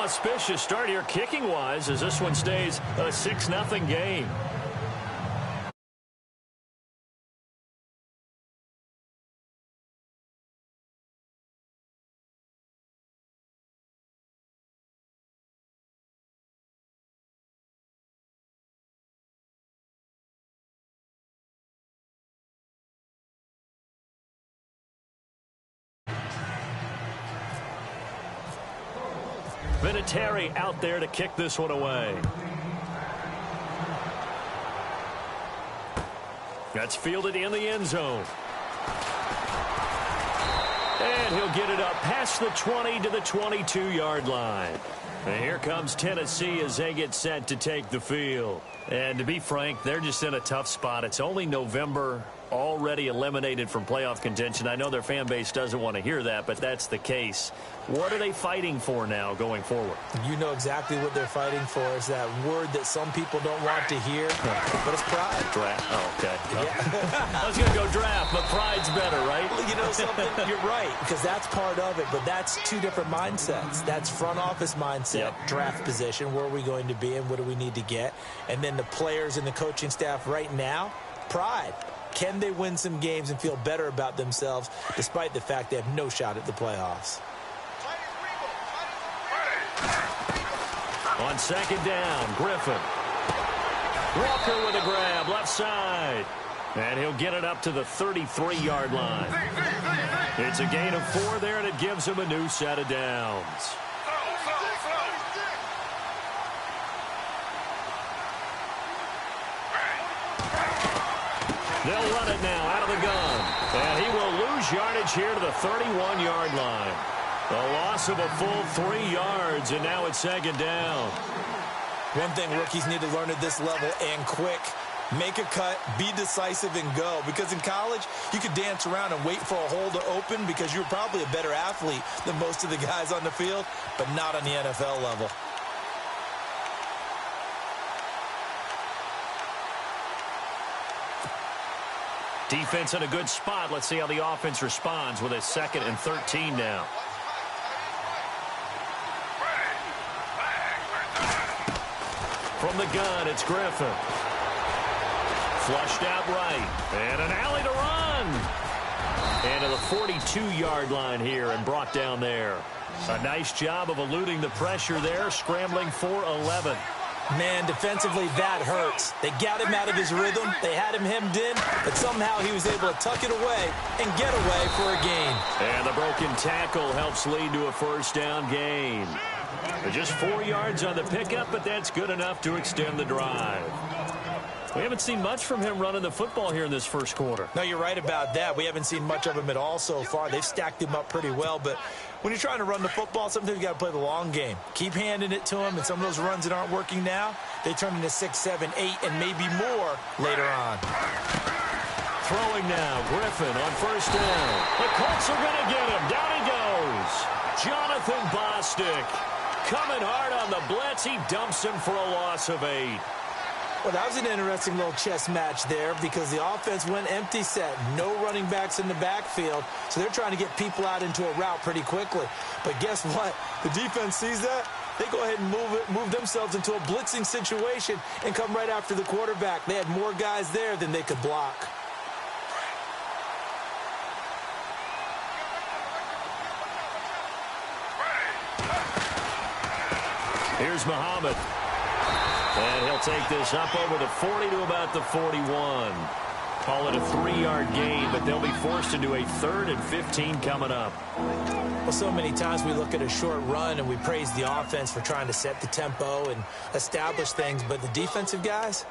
auspicious start here kicking-wise as this one stays a 6-0 game. Vinatieri out there to kick this one away. That's fielded in the end zone. And he'll get it up past the 20 to the 22-yard line. And here comes Tennessee as they get set to take the field. And to be frank, they're just in a tough spot. It's only November, already eliminated from playoff contention. I know their fan base doesn't want to hear that, but that's the case. What are they fighting for now going forward? You know exactly what they're fighting for. Is that word that some people don't want to hear, but it's pride. Draft. Oh, okay. Yeah. I was going to go draft, but pride's better, right? Well, you know something? You're right, because that's part of it, but that's two different mindsets. That's front office mindset, draft position, where are we going to be and what do we need to get? And then the players and the coaching staff right now, pride. Can they win some games and feel better about themselves despite the fact they have no shot at the playoffs? On second down, Griffin. Walker with a grab, left side. And he'll get it up to the 33-yard line. It's a gain of 4 there, and it gives him a new set of downs. They'll run it now out of the gun. And he will lose yardage here to the 31-yard line. A loss of a full 3 yards, and now it's second down. One thing rookies need to learn at this level, and quick, make a cut, be decisive, and go. Because in college, you could dance around and wait for a hole to open because you're probably a better athlete than most of the guys on the field, but not on the NFL level. Defense in a good spot. Let's see how the offense responds with a 2nd and 13 now. From the gun, it's Griffin. Flushed out right. And an alley to run. And to the 42-yard line here and brought down there. A nice job of eluding the pressure there, scrambling for 11. Man, defensively, that hurts. They got him out of his rhythm. They had him hemmed in, but somehow he was able to tuck it away and get away for a gain. And the broken tackle helps lead to a first down gain. Just 4 yards on the pickup, but that's good enough to extend the drive. We haven't seen much from him running the football here in this first quarter. No, you're right about that. We haven't seen much of him at all so far. They've stacked him up pretty well, but when you're trying to run the football, sometimes you got to play the long game. Keep handing it to him, and some of those runs that aren't working now, they turn into 6, 7, 8, and maybe more later on. Throwing now, Griffin on first down. The Colts are going to get him. Down he goes. Jonathan Bostic coming hard on the blitz. He dumps him for a loss of 8. Well, that was an interesting little chess match there because the offense went empty set. No running backs in the backfield, so they're trying to get people out into a route pretty quickly. But guess what? The defense sees that. They go ahead and move themselves into a blitzing situation and come right after the quarterback. They had more guys there than they could block. Here's Muhammad. And he'll take this up over the 40 to about the 41. Call it a 3-yard gain, but they'll be forced into a 3rd and 15 coming up. Well, so many times we look at a short run and we praise the offense for trying to set the tempo and establish things, but the defensive guys,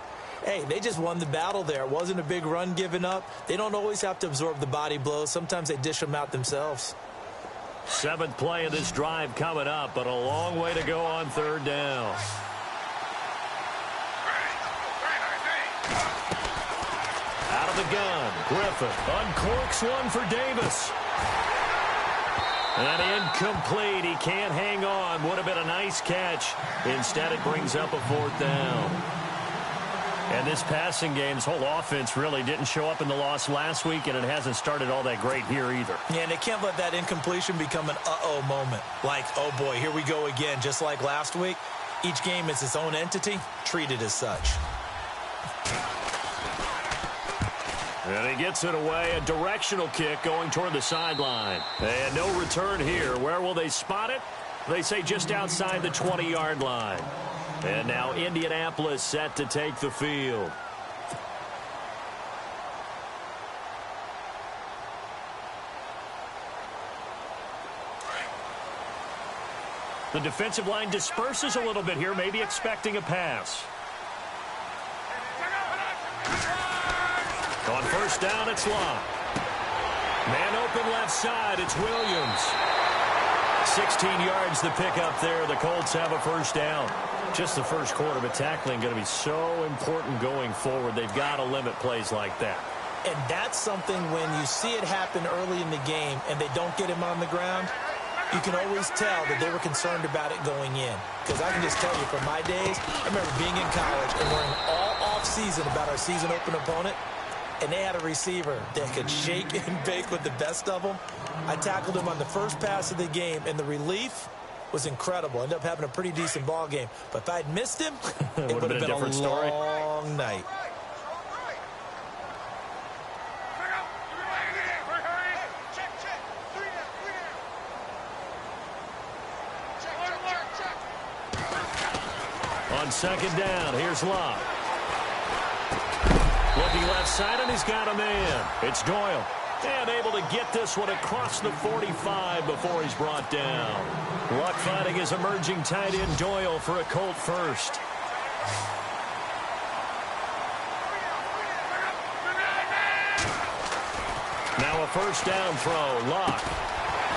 hey, they just won the battle there. It wasn't a big run given up. They don't always have to absorb the body blows. Sometimes they dish them out themselves. 7th play of this drive coming up, but a long way to go on 3rd down. Out of the gun, Griffin uncorks one for Davis. And incomplete. He can't hang on. Would have been a nice catch. Instead, it brings up a 4th down. And this passing game's whole offense really didn't show up in the loss last week, and it hasn't started all that great here either. Yeah, and they can't let that incompletion become an uh-oh moment. Like, oh boy, here we go again, just like last week. Each game is its own entity, treated as such. And he gets it away, a directional kick going toward the sideline. And no return here. Where will they spot it? They say just outside the 20-yard line. And now Indianapolis set to take the field. The defensive line disperses a little bit here, maybe expecting a pass. On first down, it's Locke. Man open left side, it's Williams. 16 yards the pick up there. The Colts have a first down. Just the first quarter, but tackling going to be so important going forward. They've got to limit plays like that. And that's something when you see it happen early in the game and they don't get him on the ground, you can always tell that they were concerned about it going in. Because I can just tell you, from my days, I remember being in college and worrying all off-season about our season open opponent, and they had a receiver that could shake and bake with the best of them. I tackled him on the first pass of the game, and the relief was incredible. Ended up having a pretty decent ball game. But if I'd missed him, it would have been a different story. Long night. On second down, here's Locke. Looking left side, and he's got a man. It's Doyle. And able to get this one across the 45 before he's brought down. Luck finding his emerging tight end Doyle for a Colt first. Now a first down throw. Luck.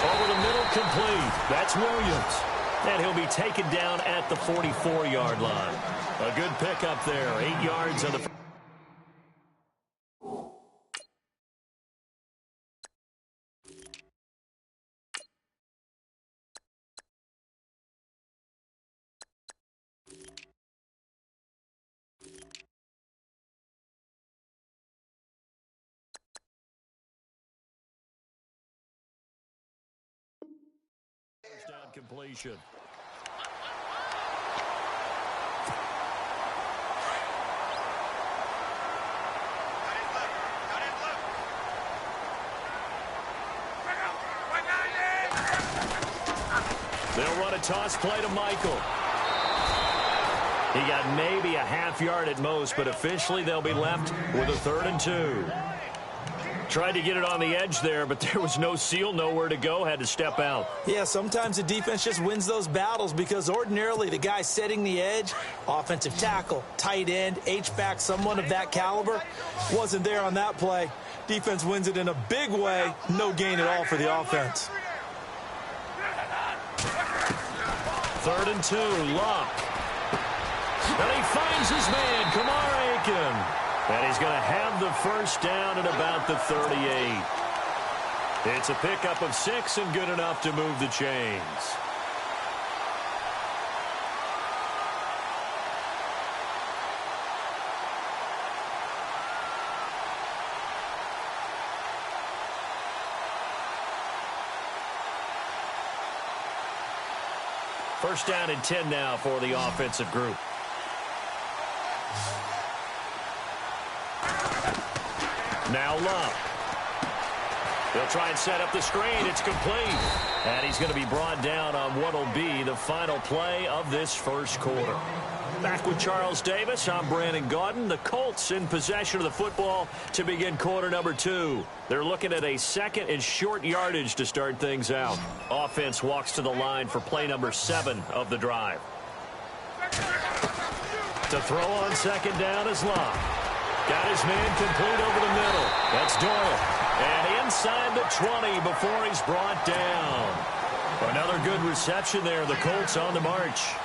Over the middle, complete. That's Williams. And he'll be taken down at the 44-yard line. A good pickup there. 8 yards on the first down completion. They'll run a toss play to Michael. He got maybe a half yard at most, but officially they'll be left with a 3rd and 2. Tried to get it on the edge there, but there was no seal, nowhere to go, had to step out. Yeah, sometimes the defense just wins those battles because ordinarily the guy setting the edge, offensive tackle, tight end, H-back, someone of that caliber, wasn't there on that play. Defense wins it in a big way, no gain at all for the offense. 3rd and 2, Luck. And he finds his man, Kamar Aiken. And he's going to have the first down at about the 38. It's a pickup of 6 and good enough to move the chains. First down and 10 now for the offensive group. Now Love. They'll try and set up the screen. It's complete. And he's going to be brought down on what will be the final play of this first quarter. Back with Charles Davis, I'm Brandon Gaudin. The Colts in possession of the football to begin quarter number 2. They're looking at a 2nd and short yardage to start things out. Offense walks to the line for play number 7 of the drive. To throw on 2nd down is Locke. Got his man complete over the middle. That's Doyle. And inside the 20 before he's brought down. Another good reception there. The Colts on the march.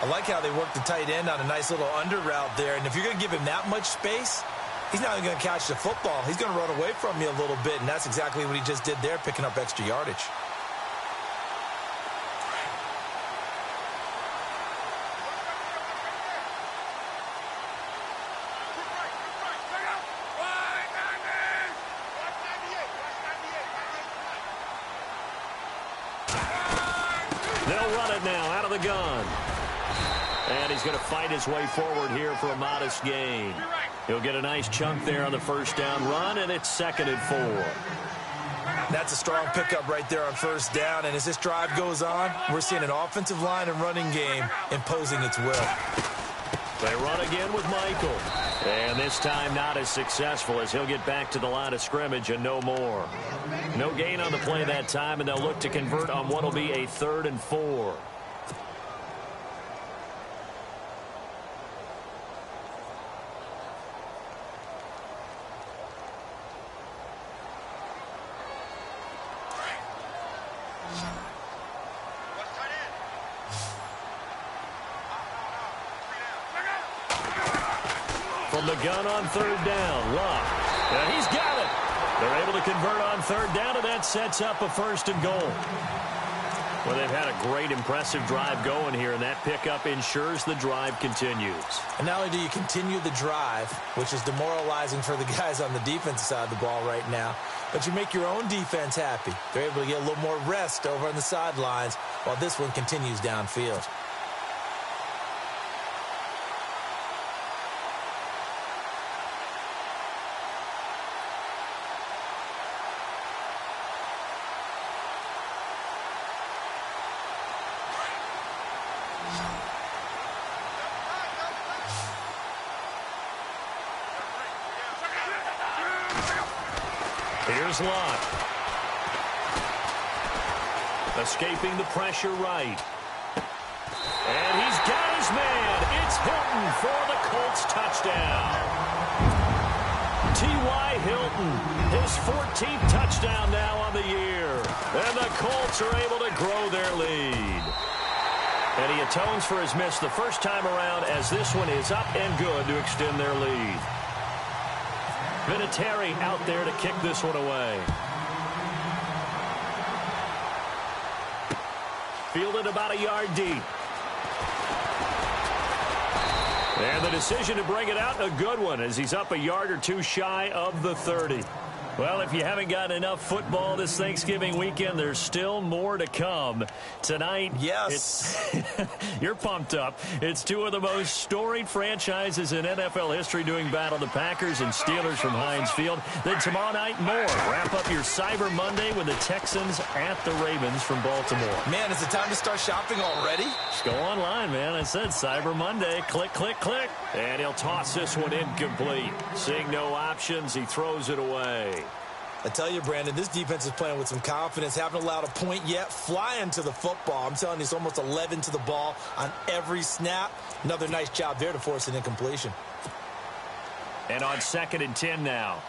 I like how they work the tight end on a nice little under route there. And if you're going to give him that much space, he's not even going to catch the football. He's going to run away from you a little bit, and that's exactly what he just did there, picking up extra yardage. it now out of the gun. And he's going to fight his way forward here for a modest gain. He'll get a nice chunk there on the first down run, and it's 2nd and 4. That's a strong pickup right there on first down. And as this drive goes on, we're seeing an offensive line and running game imposing its will. They run again with Michael. And this time not as successful as he'll get back to the line of scrimmage and no more. No gain on the play that time, and they'll look to convert on what will be a 3rd and 4. From the gun on 3rd down, Luck. And he's got it. They're able to convert on 3rd down, and that sets up a 1st and goal. Well, they've had a great, impressive drive going here, and that pickup ensures the drive continues. And not only do you continue the drive, which is demoralizing for the guys on the defensive side of the ball right now, but you make your own defense happy. They're able to get a little more rest over on the sidelines while this one continues downfield. Here's Lott. Escaping the pressure right. And he's got his man. It's Hilton for the Colts touchdown. T.Y. Hilton, his 14th touchdown now on the year. And the Colts are able to grow their lead. And he atones for his miss the first time around as this one is up and good to extend their lead. Vinatieri out there to kick this one away. Fielded about a yard deep. And the decision to bring it out, a good one, as he's up a yard or two shy of the 30. Well, if you haven't gotten enough football this Thanksgiving weekend, there's still more to come. Tonight, yes, you're pumped up. It's two of the most storied franchises in NFL history doing battle, the Packers and Steelers from Heinz Field. Then tomorrow night, more. Wrap up your Cyber Monday with the Texans at the Ravens from Baltimore. Man, is it time to start shopping already? Just go online, man. I said Cyber Monday. Click, click, click. And he'll toss this one incomplete. Seeing no options, he throws it away. I tell you, Brandon, this defense is playing with some confidence. Haven't allowed a point yet. Flying to the football. I'm telling you, it's almost 11 to the ball on every snap. Another nice job there to force an incompletion. And on 2nd and 10 now.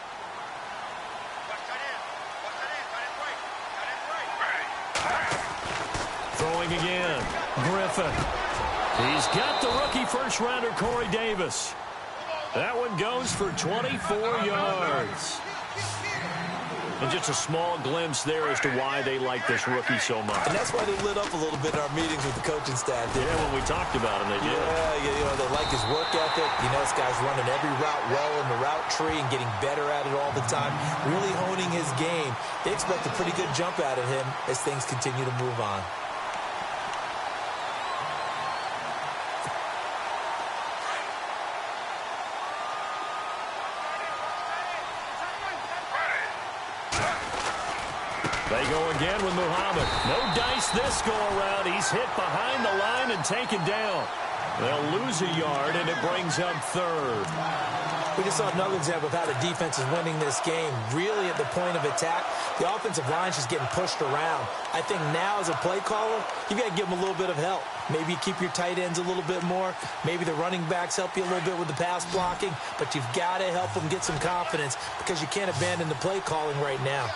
Throwing again. Griffin. He's got the rookie first-rounder, Corey Davis. That one goes for 24 yards. And just a small glimpse there as to why they like this rookie so much. And that's why they lit up a little bit in our meetings with the coaching staff. Yeah, when we talked about him, they did. Yeah, you know, they like his work ethic. You know, this guy's running every route well in the route tree and getting better at it all the time, really honing his game. They expect a pretty good jump out of him as things continue to move on. They go again with Muhammad. No dice this go-around. He's hit behind the line and taken down. They'll lose a yard, and it brings up 3rd. We just saw another example of how the defense is winning this game. Really at the point of attack, the offensive line's just getting pushed around. I think now as a play caller, you've got to give them a little bit of help. Maybe keep your tight ends a little bit more. Maybe the running backs help you a little bit with the pass blocking. But you've got to help them get some confidence because you can't abandon the play calling right now.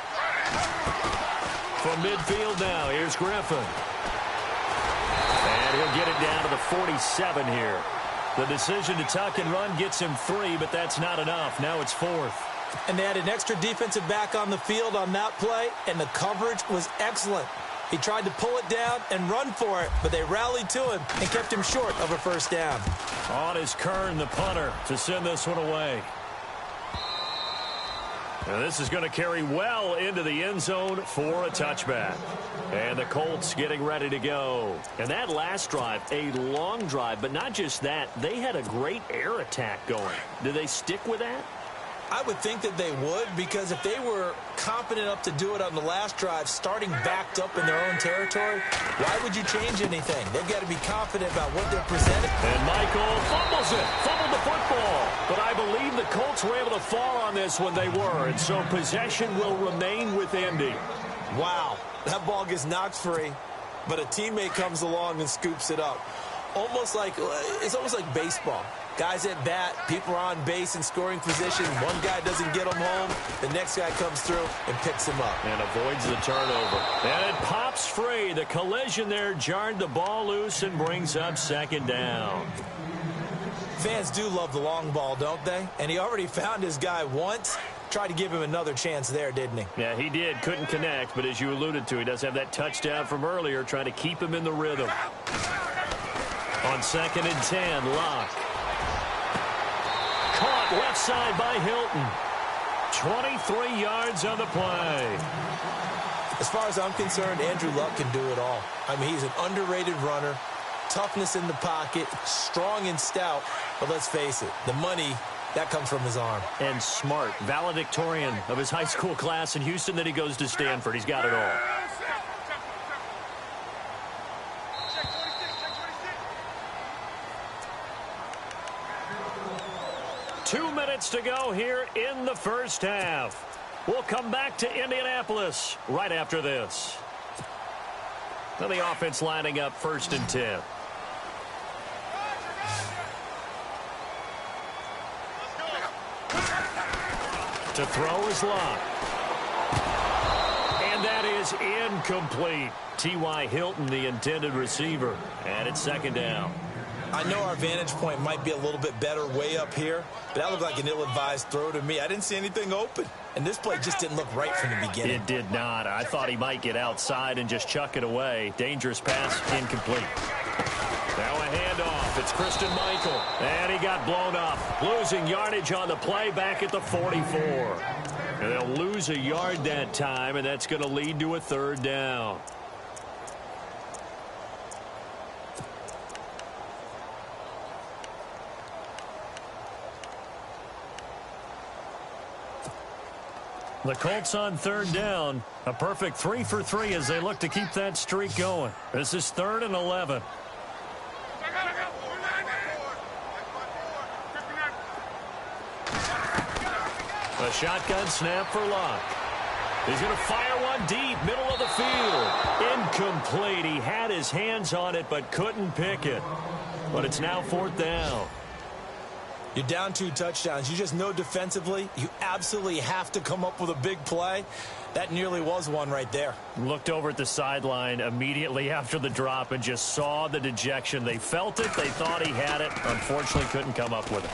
From midfield now, here's Griffin. And he'll get it down to the 47 here. The decision to tuck and run gets him 3, but that's not enough. Now it's 4th. And they had an extra defensive back on the field on that play, and the coverage was excellent. He tried to pull it down and run for it, but they rallied to him and kept him short of a first down. On is Kern, the punter, to send this one away. And this is going to carry well into the end zone for a touchback. And the Colts getting ready to go. And that last drive, a long drive, but not just that. They had a great air attack going. Do they stick with that? I would think that they would, because if they were confident enough to do it on the last drive, starting backed up in their own territory, why would you change anything? They've got to be confident about what they're presenting. And Michael fumbles it, fumbled the football. But I believe the Colts were able to fall on this when they were, and so possession will remain with Indy. Wow, that ball gets knocked free, but a teammate comes along and scoops it up. It's almost like baseball. Guys at bat, people are on base in scoring position. One guy doesn't get them home. The next guy comes through and picks him up. And avoids the turnover. And it pops free. The collision there jarred the ball loose and brings up second down. Fans do love the long ball, don't they? And he already found his guy once. Tried to give him another chance there, didn't he? Yeah, he did. Couldn't connect, but as you alluded to, he does have that touchdown from earlier, trying to keep him in the rhythm. On 2nd and 10, Locke. Caught left side by Hilton. 23 yards on the play. As far as I'm concerned, Andrew Luck can do it all. I mean, he's an underrated runner. Toughness in the pocket, strong and stout. But let's face it, the money, that comes from his arm. And smart, valedictorian of his high school class in Houston. Then he goes to Stanford. He's got it all. Two minutes to go here in the first half. We'll come back to Indianapolis right after this. Now the offense lining up 1st and 10. To throw is Locke. And that is incomplete. T.Y. Hilton, the intended receiver. And it's 2nd down. I know our vantage point might be a little bit better way up here, but that looked like an ill-advised throw to me. I didn't see anything open, and this play just didn't look right from the beginning. It did not. I thought he might get outside and just chuck it away. Dangerous pass, incomplete. Now a handoff. It's Christian Michael, and he got blown up. Losing yardage on the play back at the 44. And they'll lose a yard that time, and that's going to lead to a 3rd down. The Colts on 3rd down. A perfect 3 for 3 as they look to keep that streak going. This is 3rd and 11. A shotgun snap for Locke. He's going to fire one deep, middle of the field. Incomplete. He had his hands on it but couldn't pick it. But it's now 4th down. You're down 2 touchdowns. You just know defensively you absolutely have to come up with a big play. That nearly was one right there. Looked over at the sideline immediately after the drop and just saw the dejection. They felt it. They thought he had it. Unfortunately, couldn't come up with it.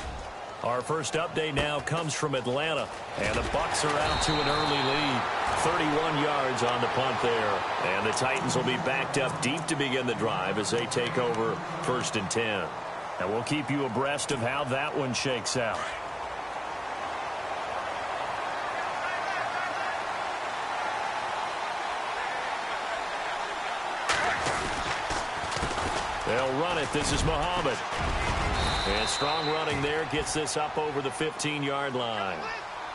Our first update now comes from Atlanta. And the Bucs are out to an early lead. 31 yards on the punt there. And the Titans will be backed up deep to begin the drive as they take over 1st and 10. And we'll keep you abreast of how that one shakes out. They'll run it. This is Muhammad. And strong running there gets this up over the 15-yard line.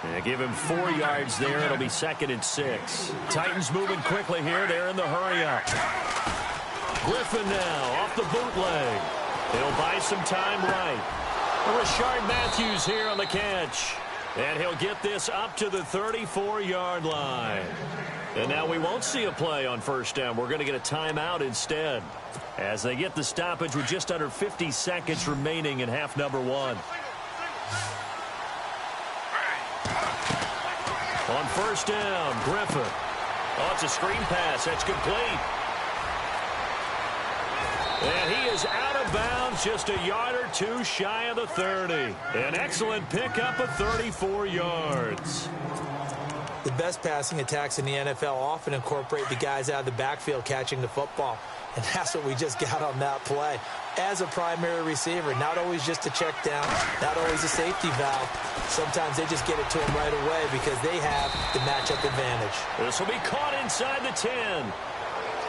And give him 4 yards there. It'll be 2nd and 6. Titans moving quickly here. They're in the hurry-up. Griffin now off the bootleg. He'll buy some time right. Rashard Matthews here on the catch. And he'll get this up to the 34-yard line. And now we won't see a play on 1st down. We're going to get a timeout instead, as they get the stoppage with just under 50 seconds remaining in half number 1. On 1st down, Griffin. Oh, it's a screen pass. That's complete. And he is out of bounds, just a yard or 2 shy of the 30. An excellent pickup of 34 yards. The best passing attacks in the NFL often incorporate the guys out of the backfield catching the football. And that's what we just got on that play. As a primary receiver, not always just a check down, not always a safety valve. Sometimes they just get it to him right away because they have the matchup advantage. This will be caught inside the 10.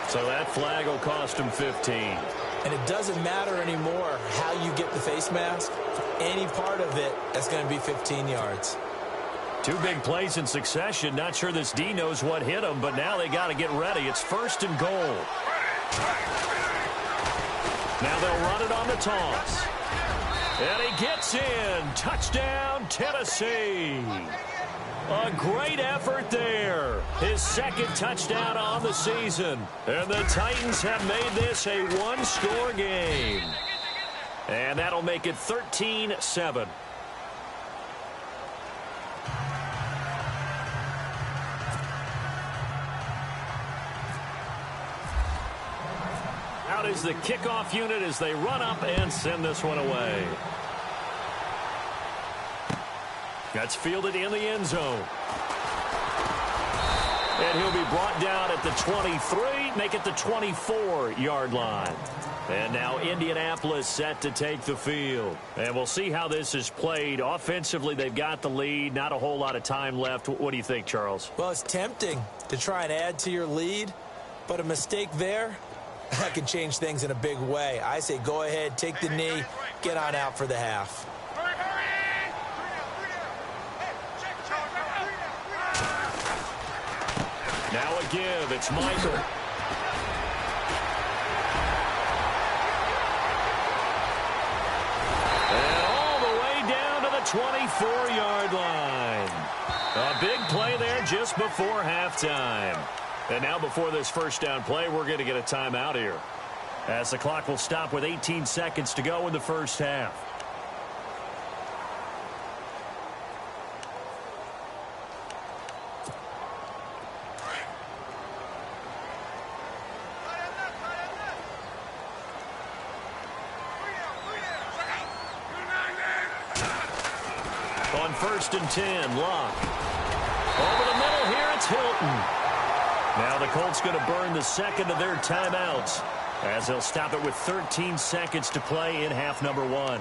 So that flag will cost him 15. And it doesn't matter anymore how you get the face mask. Any part of it, that's going to be 15 yards. Two big plays in succession. Not sure this D knows what hit him, but now they got to get ready. It's 1st and goal. Now they'll run it on the toss. And he gets in. Touchdown, Tennessee. A great effort there. His 2nd touchdown on the season. And the Titans have made this a one-score game. And that'll make it 13-7. Out is the kickoff unit as they run up and send this one away. That's fielded in the end zone. And he'll be brought down at the 23, make it the 24-yard line. And now Indianapolis set to take the field. And we'll see how this is played. Offensively, they've got the lead. Not a whole lot of time left. What do you think, Charles? Well, it's tempting to try and add to your lead, but a mistake there, that can change things in a big way. I say go ahead, take the knee, get on out for the half. Now a give. It's Michael. And all the way down to the 24-yard line. A big play there just before halftime. And now before this first down play, we're going to get a timeout here, as the clock will stop with 18 seconds to go in the first half. On 1st and 10, Locke. Over the middle here, it's Hilton. Now the Colts going to burn the 2nd of their timeouts, as they'll stop it with 13 seconds to play in half number 1.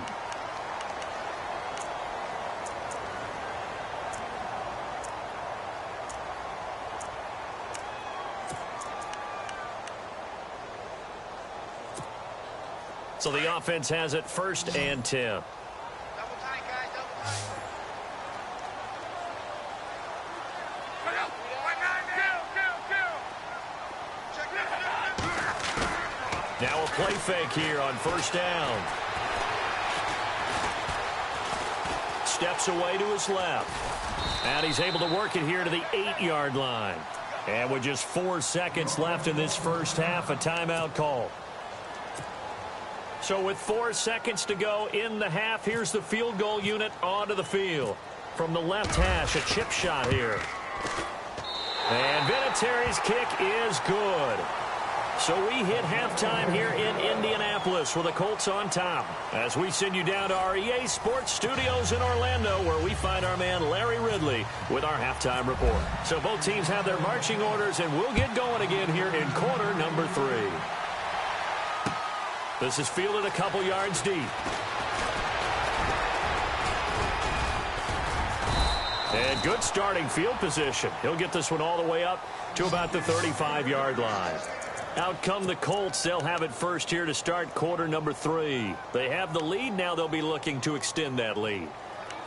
So the offense has it 1st and 10. Now a play fake here on 1st down. Steps away to his left. And he's able to work it here to the 8-yard line. And with just 4 seconds left in this first half, a timeout call. So with 4 seconds to go in the half, here's the field goal unit onto the field. From the left hash, a chip shot here. And Vinatieri's kick is good. So we hit halftime here in Indianapolis with the Colts on top, as we send you down to our EA Sports Studios in Orlando, where we find our man Larry Ridley with our halftime report. So both teams have their marching orders, and we'll get going again here in quarter number 3. This is fielded a couple yards deep. And good starting field position. He'll get this one all the way up to about the 35-yard line. Out come the Colts. They'll have it first here to start quarter number 3. They have the lead. Now they'll be looking to extend that lead.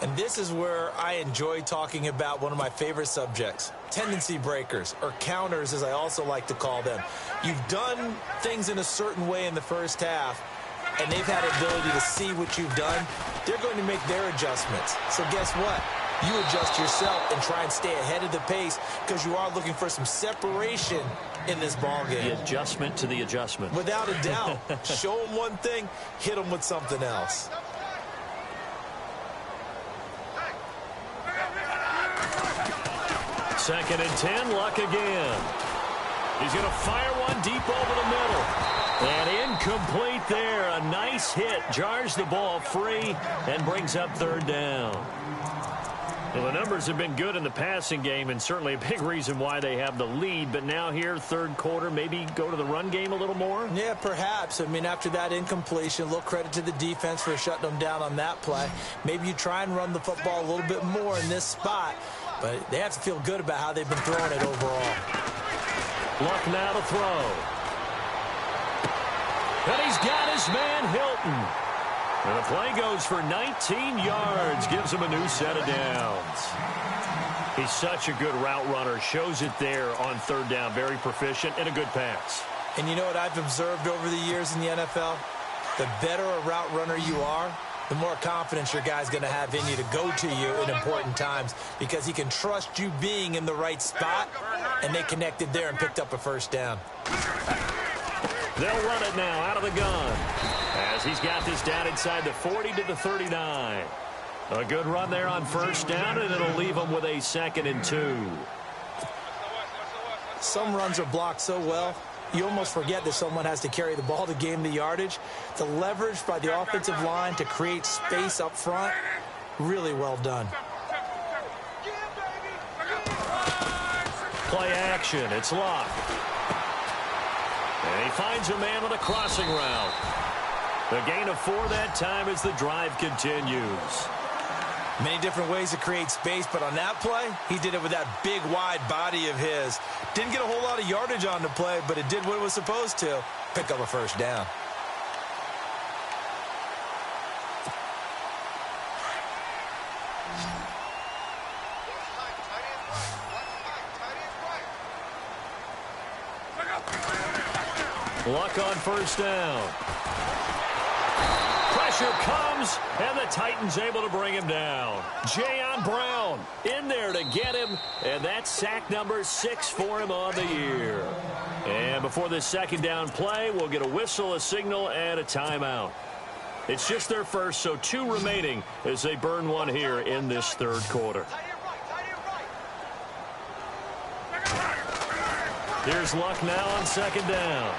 And this is where I enjoy talking about one of my favorite subjects, tendency breakers, or counters as I also like to call them. You've done things in a certain way in the first half, and they've had the ability to see what you've done. They're going to make their adjustments. So guess what? You adjust yourself and try and stay ahead of the pace, because you are looking for some separation in this ballgame. The adjustment to the adjustment. Without a doubt. Show them one thing, hit them with something else. Second and 10, Luck again. He's going to fire one deep over the middle. And incomplete there. A nice hit. Jars the ball free and brings up 3rd down. Well, the numbers have been good in the passing game and certainly a big reason why they have the lead. But now here, third quarter, maybe go to the run game a little more? Yeah, perhaps. I mean, after that incompletion, a little credit to the defense for shutting them down on that play. Maybe you try and run the football a little bit more in this spot. But they have to feel good about how they've been throwing it overall. Luck now to throw. And he's got his man Hilton. And the play goes for 19 yards, gives him a new set of downs. He's such a good route runner, shows it there on third down, very proficient and a good pass. And you know what I've observed over the years in the NFL? The better a route runner you are, the more confidence your guy's going to have in you to go to you in important times because he can trust you being in the right spot, and they connected there and picked up a first down. They'll run it now out of the gun as he's got this down inside the 40 to the 39. A good run there on first down, and it'll leave them with a 2nd and 2. Some runs are blocked so well, you almost forget that someone has to carry the ball to gain the yardage. The leverage by the offensive line to create space up front, really well done. Play action, it's Luck. And he finds a man on a crossing route. The gain of 4 that time as the drive continues. Many different ways to create space, but on that play, he did it with that big, wide body of his. Didn't get a whole lot of yardage on the play, but it did what it was supposed to. Pick up a first down. Luck on first down. Pressure comes, and the Titans able to bring him down. Jayon Brown in there to get him, and that's sack number 6 for him on the year. And before this second down play, we'll get a whistle, a signal, and a timeout. It's just their first, so 2 remaining as they burn one here in this third quarter. Here's Luck now on second down.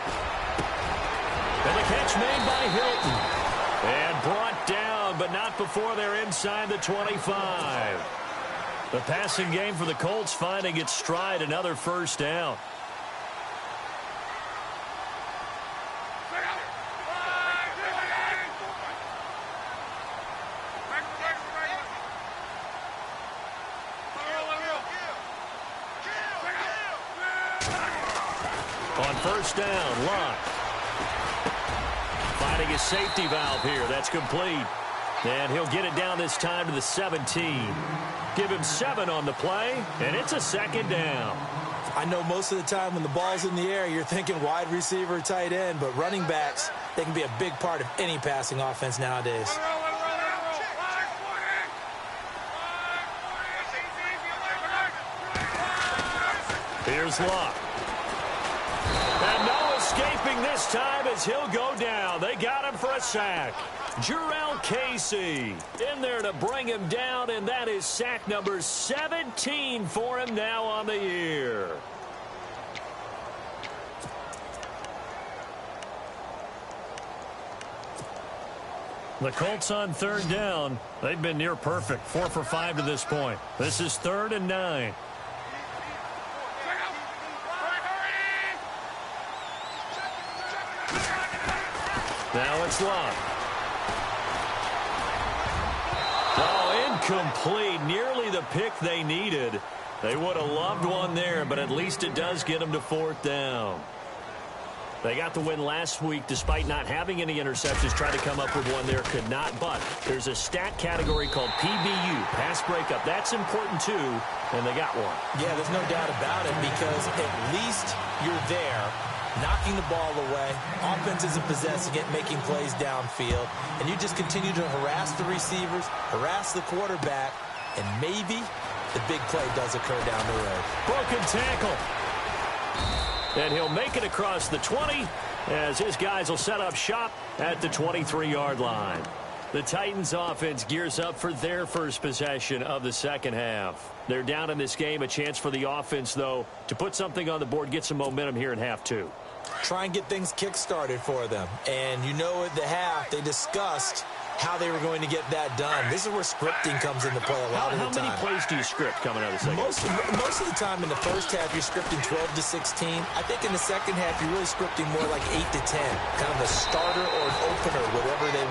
And the catch made by Hilton. And brought down, but not before they're inside the 25. The passing game for the Colts finding its stride, another first down. On first down, Luck. Finding his safety valve here. That's complete. And he'll get it down this time to the 17. Give him 7 on the play, and it's a second down. I know most of the time when the ball's in the air, you're thinking wide receiver, tight end, but running backs, they can be a big part of any passing offense nowadays. Here's Luck. And no escaping this time as he'll go down. They got him for a sack. Jarrell Casey in there to bring him down, and that is sack number 17 for him now on the year. The Colts on third down. They've been near perfect, 4 for 5 to this point. This is 3rd and 9. Now it's Luck. Oh, incomplete. Nearly the pick they needed. They would have loved one there, but at least it does get them to 4th down. They got the win last week despite not having any interceptions. Tried to come up with one there, could not. But there's a stat category called PBU, pass breakup. That's important too, and they got one. Yeah, there's no doubt about it because at least you're there, knocking the ball away. Offense isn't possessing it, making plays downfield. And you just continue to harass the receivers, harass the quarterback, and maybe the big play does occur down the road. Broken tackle. And he'll make it across the 20 as his guys will set up shop at the 23-yard line. The Titans offense gears up for their first possession of the second half. They're down in this game. A chance for the offense, though, to put something on the board, get some momentum here in half 2. Try and get things kick-started for them. And you know at the half, they discussed how they were going to get that done. This is where scripting comes into play a lot of the time. How many plays do you script coming out of the second? Most of the time in the first half, you're scripting 12 to 16. I think in the second half, you're really scripting more like 8 to 10. Kind of a starter or an opener,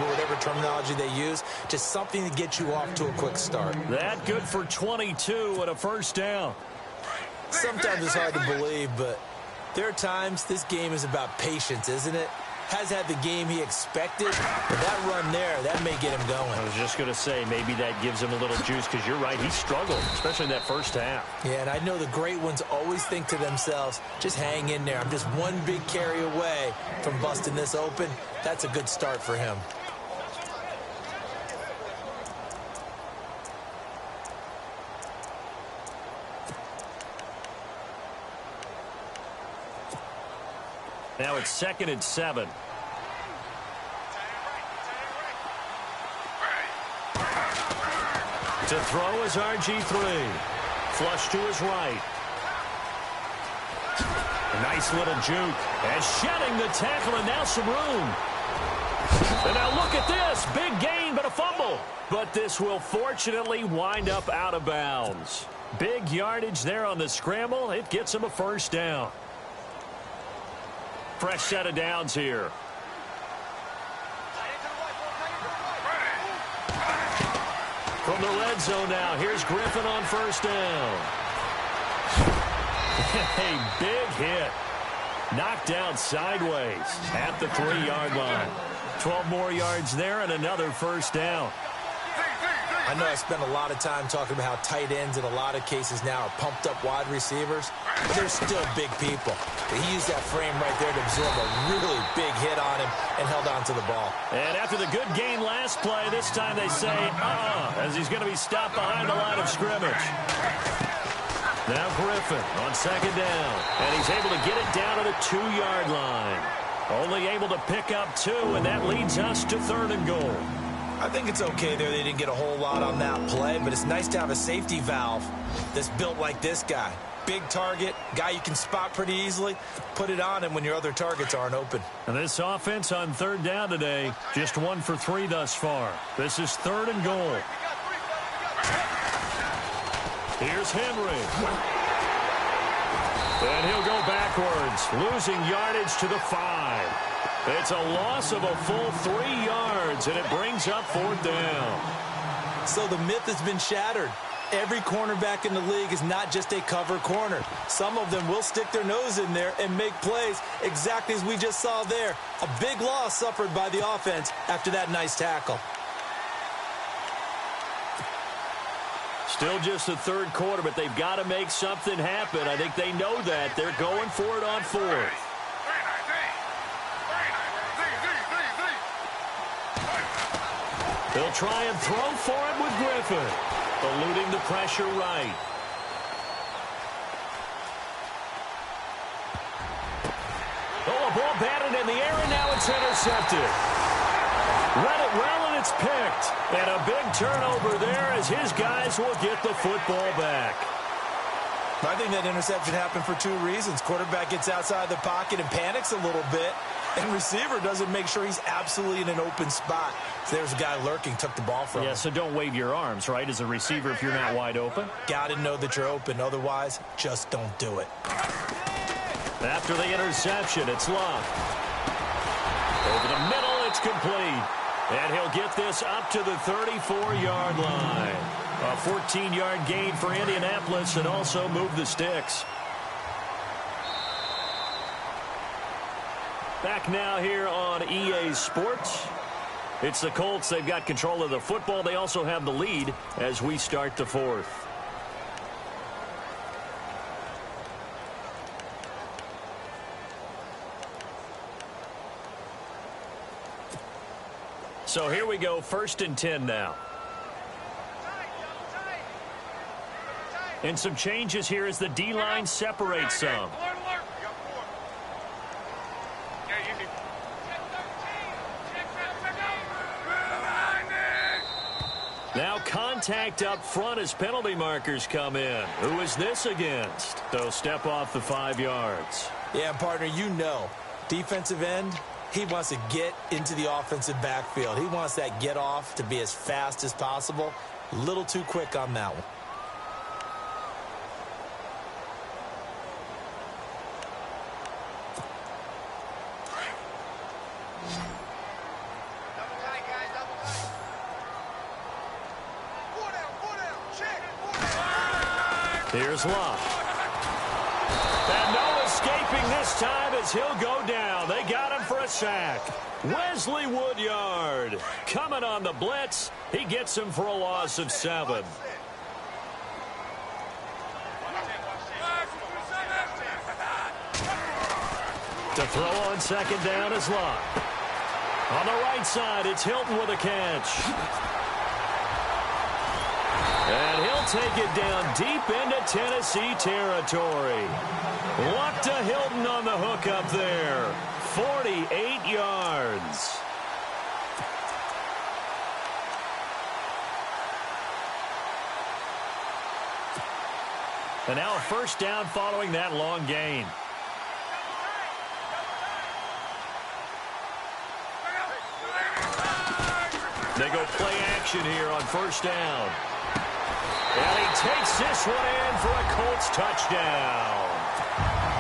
whatever terminology they use. Just something to get you off to a quick start. That good for 22 and a first down. Sometimes it's hard to believe, but there are times this game is about patience, isn't it? Has had the game he expected, but that run there, that may get him going. I was just going to say, maybe that gives him a little juice, because you're right, he struggled, especially in that first half. Yeah, and I know the great ones always think to themselves, just hang in there. I'm just one big carry away from busting this open. That's a good start for him. Now it's 2nd and 7. To throw is RG3. Flush to his right. A nice little juke. And shedding the tackle, and now some room. And now look at this. Big gain, but a fumble. But this will fortunately wind up out of bounds. Big yardage there on the scramble. It gets him a first down. Fresh set of downs here. From the red zone now, here's Griffin on first down. A big hit. Knocked down sideways at the 3-yard line. 12 more yards there and another first down. I know I spent a lot of time talking about how tight ends in a lot of cases now are pumped up wide receivers. But they're still big people. But he used that frame right there to absorb a really big hit on him and held on to the ball. And after the good gain last play, this time they say, as he's going to be stopped behind the line of scrimmage. Now Griffin on second down. And he's able to get it down to the 2-yard line. Only able to pick up 2, and that leads us to 3rd and goal. I think it's okay there. They didn't get a whole lot on that play, but it's nice to have a safety valve that's built like this guy. Big target, guy you can spot pretty easily. Put it on him when your other targets aren't open. And this offense on 3rd down today, just 1 for 3 thus far. This is 3rd and goal. Here's Henry. And he'll go backwards, losing yardage to the 5. It's a loss of a full 3 yards, and it brings up 4th down. So the myth has been shattered. Every cornerback in the league is not just a cover corner. Some of them will stick their nose in there and make plays exactly as we just saw there. A big loss suffered by the offense after that nice tackle. Still just the 3rd quarter, but they've got to make something happen. I think they know that. They're going for it on 4th. They'll try and throw for it with Griffin. Eluding the pressure right. Oh, a ball batted in the air, and now it's intercepted. Read it well, and it's picked. And a big turnover there as his guys will get the football back. I think that interception happened for 2 reasons. Quarterback gets outside the pocket and panics a little bit. And receiver doesn't make sure he's absolutely in an open spot. So there's a guy lurking, took the ball from him. Yeah, so don't wave your arms, right, as a receiver if you're not wide open. Got to know that you're open. Otherwise, just don't do it. After the interception, it's Love. Over the middle, it's complete. And he'll get this up to the 34-yard line. A 14-yard gain for Indianapolis and also move the sticks. Back now here on EA Sports. It's the Colts. They've got control of the football. They also have the lead as we start the 4th. So here we go, 1st and 10 now. And some changes here as the D-line separates some. Now contact up front as penalty markers come in. Who is this against? They'll step off the 5 yards. Yeah, partner, you know, defensive end, He wants to get into the offensive backfield. He wants that get off to be as fast as possible. A little too quick on that one. Here's Love. And no escaping this time as he'll go down. They got him for a sack. Wesley Woodyard coming on the blitz. He gets him for a loss of 7. To throw on second down is Love. On the right side, it's Hilton with a catch. And he'll take it down deep into Tennessee territory. Luck to Hilton on the hook up there. 48 yards. And now a first down following that long gain. They go play action here on first down. And he takes this one in for a Colts touchdown.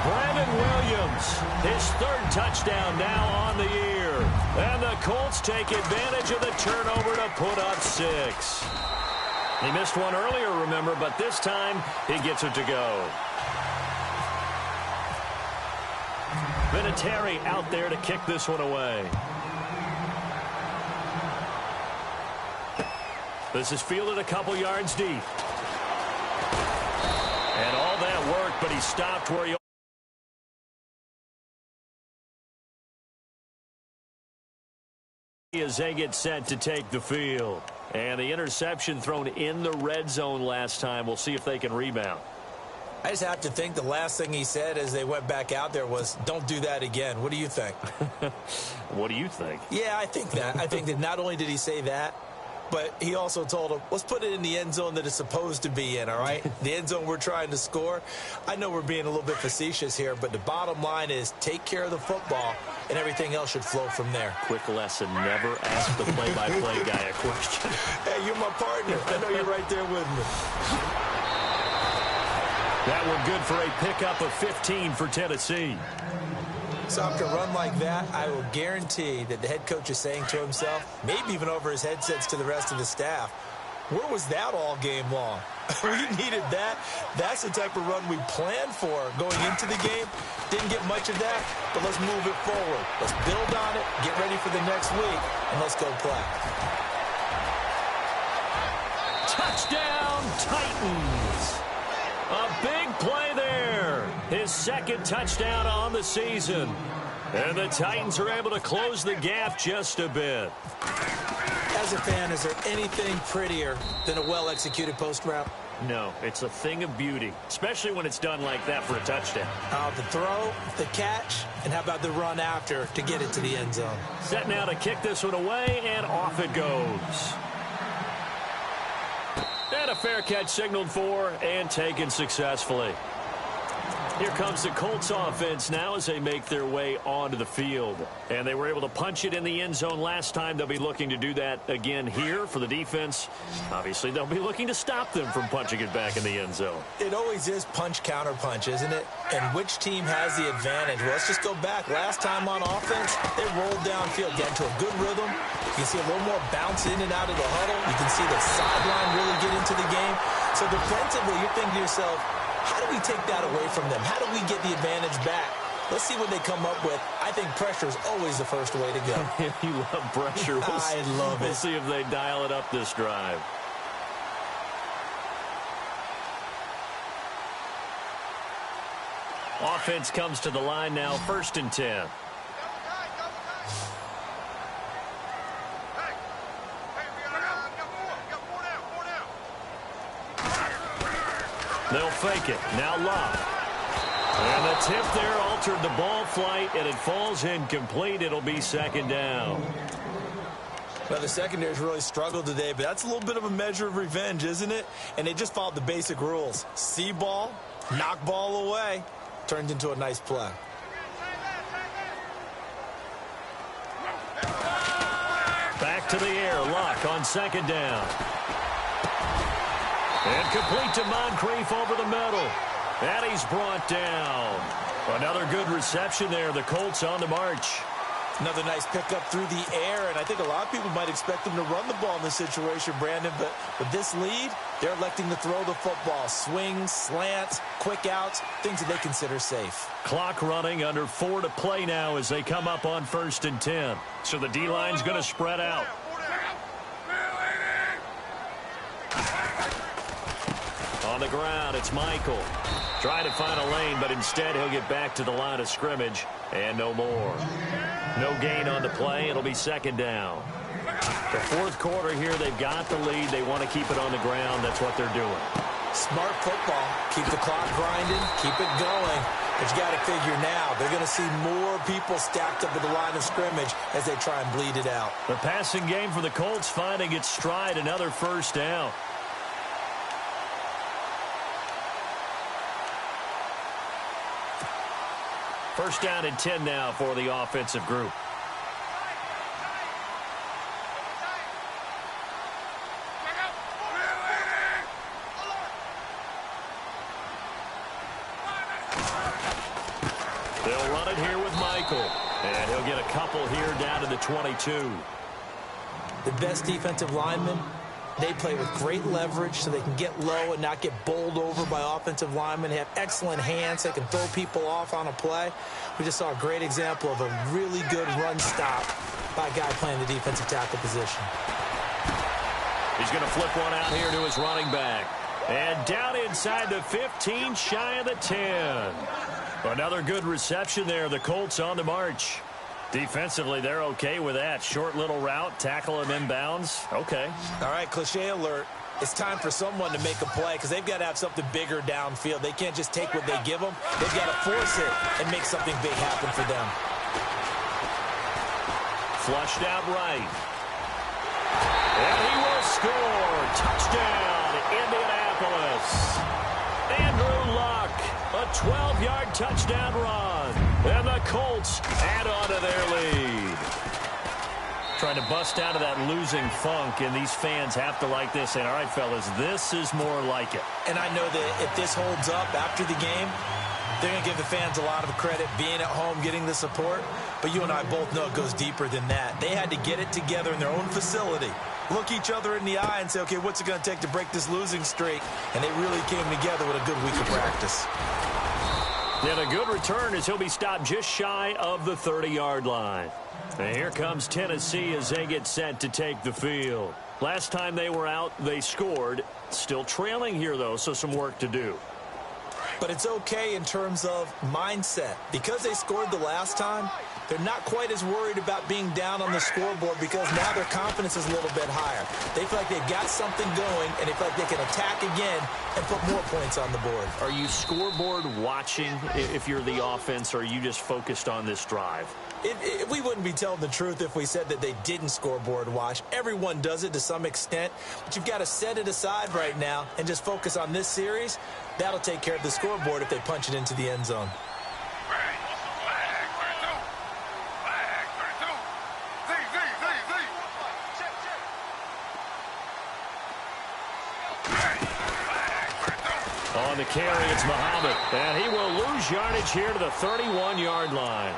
Brandon Williams, his 3rd touchdown now on the year. And the Colts take advantage of the turnover to put up 6. He missed one earlier, remember, but this time he gets it to go. Vinatieri out there to kick this one away. This is fielded a couple yards deep. And all that work, but he stopped where he as they get set to take the field. And the interception thrown in the red zone last time. We'll see if they can rebound. I just have to think the last thing he said as they went back out there was, don't do that again. What do you think? What do you think? Yeah, I think that. I think that not only did he say that, but he also told him, let's put it in the end zone that it's supposed to be in, all right? The end zone we're trying to score. I know we're being a little bit facetious here, but the bottom line is take care of the football, and everything else should flow from there. Quick lesson, never ask the play-by-play guy a question. Hey, you're my partner. I know you're right there with me. That one good for a pickup of 15 for Tennessee. So after a run like that, I will guarantee that the head coach is saying to himself, maybe even over his headsets to the rest of the staff, where was that all game long? We needed that. That's the type of run we planned for going into the game. Didn't get much of that, but let's move it forward. Let's build on it, get ready for the next week, and let's go play. Touchdown, Titans. A big play there. His 2nd touchdown on the season. And the Titans are able to close the gap just a bit. As a fan, is there anything prettier than a well-executed post route? No, it's a thing of beauty, especially when it's done like that for a touchdown. The throw, the catch, and how about the run after to get it to the end zone? Set now to kick this one away, and off it goes. And a fair catch signaled for and taken successfully. Here comes the Colts offense now as they make their way onto the field. And they were able to punch it in the end zone last time. They'll be looking to do that again here for the defense. Obviously, they'll be looking to stop them from punching it back in the end zone. It always is punch, counter punch, isn't it? And which team has the advantage? Well, let's just go back. Last time on offense, they rolled downfield, get into a good rhythm. You can see a little more bounce in and out of the huddle. You can see the sideline really get into the game. So defensively, you're thinking to yourself, how do we take that away from them? How do we get the advantage back? Let's see what they come up with. I think pressure is always the first way to go. You love pressure. I love it. We'll see if they dial it up this drive. Offense comes to the line now, 1st and 10. They'll fake it. Now Love. And the tip there altered the ball flight, and it falls incomplete. It'll be 2nd down. Well, the secondary's really struggled today, but that's a little bit of a measure of revenge, isn't it? And they just followed the basic rules. See ball, knock ball away. Turned into a nice play. to the air. Luck on second down. And complete to Moncrief over the middle. And he's brought down. Another good reception there. The Colts on the march. Another nice pickup through the air, and I think a lot of people might expect them to run the ball in this situation, Brandon, but with this lead, they're electing to throw the football. Swings, slants, quick outs, things that they consider safe. Clock running, under 4 to play now as they come up on 1st and 10. So the D-line's going to spread out. On the ground, it's Michael. Trying to find a lane, but instead he'll get back to the line of scrimmage, and no more. No gain on the play. It'll be second down. The fourth quarter here, they've got the lead. They want to keep it on the ground. That's what they're doing. Smart football. Keep the clock grinding. Keep it going. But you got to figure now, they're going to see more people stacked up at the line of scrimmage as they try and bleed it out. The passing game for the Colts finding its stride. Another first down. First down and 10 now for the offensive group. They'll run it here with Michael. And he'll get a couple here down to the 22. The best defensive linemen, they play with great leverage so they can get low and not get bowled over by offensive linemen. They have excellent hands. They can throw people off on a play. We just saw a great example of a really good run stop by a guy playing the defensive tackle position. He's going to flip one out here to his running back. And down inside the 15, shy of the 10. Another good reception there. The Colts on the march. Defensively, they're okay with that. Short little route, tackle him inbounds. Okay. All right, cliche alert. It's time for someone to make a play because they've got to have something bigger downfield. They can't just take what they give them. They've got to force it and make something big happen for them. Flushed out right. And he will score. Touchdown, Indianapolis. Andrew Luck, a 12-yard touchdown run. And the Colts add on to their lead. Trying to bust out of that losing funk, and these fans have to like this. And all right, fellas, this is more like it. And I know that if this holds up after the game, they're going to give the fans a lot of credit being at home, getting the support. But you and I both know it goes deeper than that. They had to get it together in their own facility, look each other in the eye and say, okay, what's it going to take to break this losing streak? And they really came together with a good week of practice. And a good return as he'll be stopped just shy of the 30-yard line. And here comes Tennessee as they get set to take the field. Last time they were out, they scored. Still trailing here, though, so some work to do. But it's okay in terms of mindset. Because they scored the last time, they're not quite as worried about being down on the scoreboard because now their confidence is a little bit higher. They feel like they've got something going, and they feel like they can attack again and put more points on the board. Are you scoreboard watching if you're the offense, or are you just focused on this drive? We wouldn't be telling the truth if we said that they didn't scoreboard watch. Everyone does it to some extent, but you've got to set it aside right now and just focus on this series. That'll take care of the scoreboard if they punch it into the end zone. On the carry, it's Muhammad, and he will lose yardage here to the 31-yard line.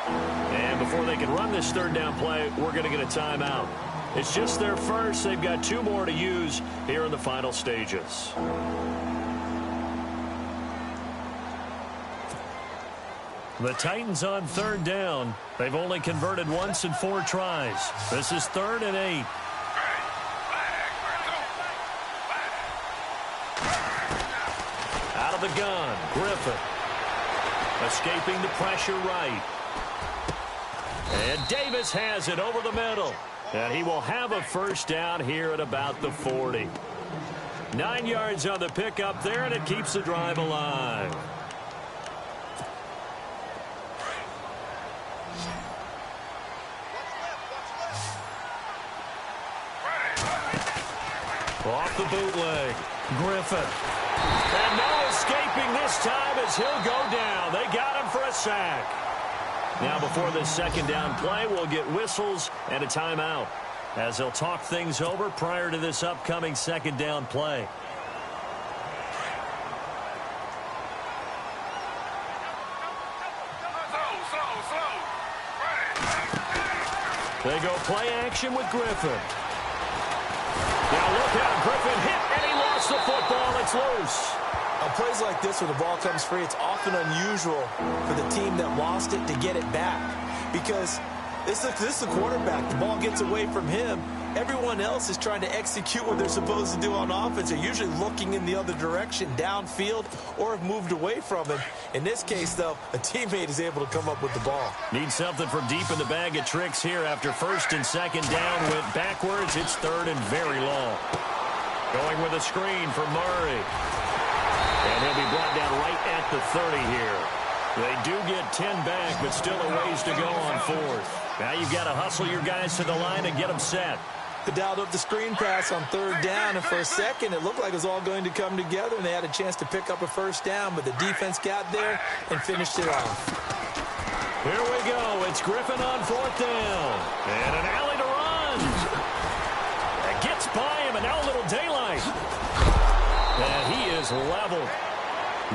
And before they can run this third down play, we're going to get a timeout. It's just their first. They've got 2 more to use here in the final stages. The Titans on third down. They've only converted once in 4 tries. This is 3rd and 8. Out of the gun, Griffin. Escaping the pressure right. And Davis has it over the middle. And he will have a first down here at about the 40. 9 yards on the pickup there, and it keeps the drive alive. Off the bootleg, Griffin. And no escaping this time as he'll go down. They got him for a sack. Now before this second down play, we'll get whistles and a timeout. as they'll talk things over prior to this upcoming second down play. They go play action with Griffin. Now look out, Griffin hit, and he lost the football. It's loose. Plays like this where the ball comes free, it's often unusual for the team that lost it to get it back. Because this is the quarterback. The ball gets away from him. Everyone else is trying to execute what they're supposed to do on offense. They're usually looking in the other direction, downfield, or have moved away from him. In this case, though, a teammate is able to come up with the ball. Need something from deep in the bag of tricks here after first and second down went backwards. It's third and very long. Going with a screen for Murray. And he'll be brought down right at the 30 here. They do get 10 back, but still a ways to go on fourth. Now you've got to hustle your guys to the line and get them set. They dialed up the screen pass on third down, and for a second it looked like it was all going to come together, and they had a chance to pick up a first down, but the defense got there and finished it off. Here we go. It's Griffin on fourth down. And an alley to run. That gets by him, and now a little daylight. And he is leveled.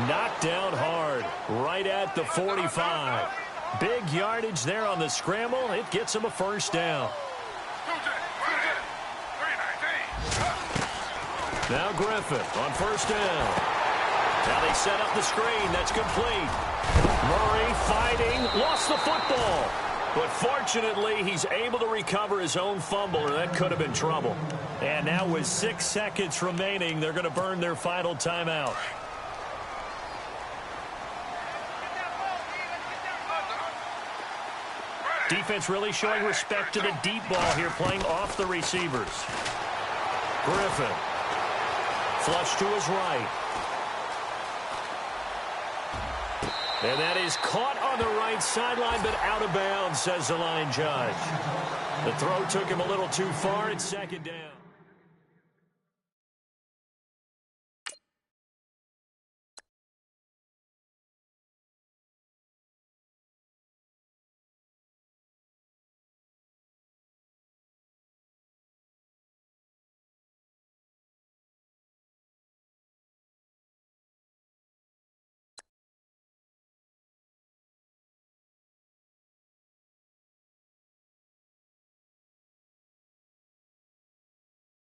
Knocked down hard, right at the 45. Big yardage there on the scramble. It gets him a first down. Now Griffin on first down. Now they set up the screen. That's complete. Murray fighting. Lost the football. But fortunately, he's able to recover his own fumble, or that could have been trouble. And now with 6 seconds remaining, they're going to burn their final timeout. Defense really showing respect to the deep ball here, playing off the receivers. Griffin. Flush to his right. And that is caught on the right sideline, but out of bounds, says the line judge. The throw took him a little too far. It's second down.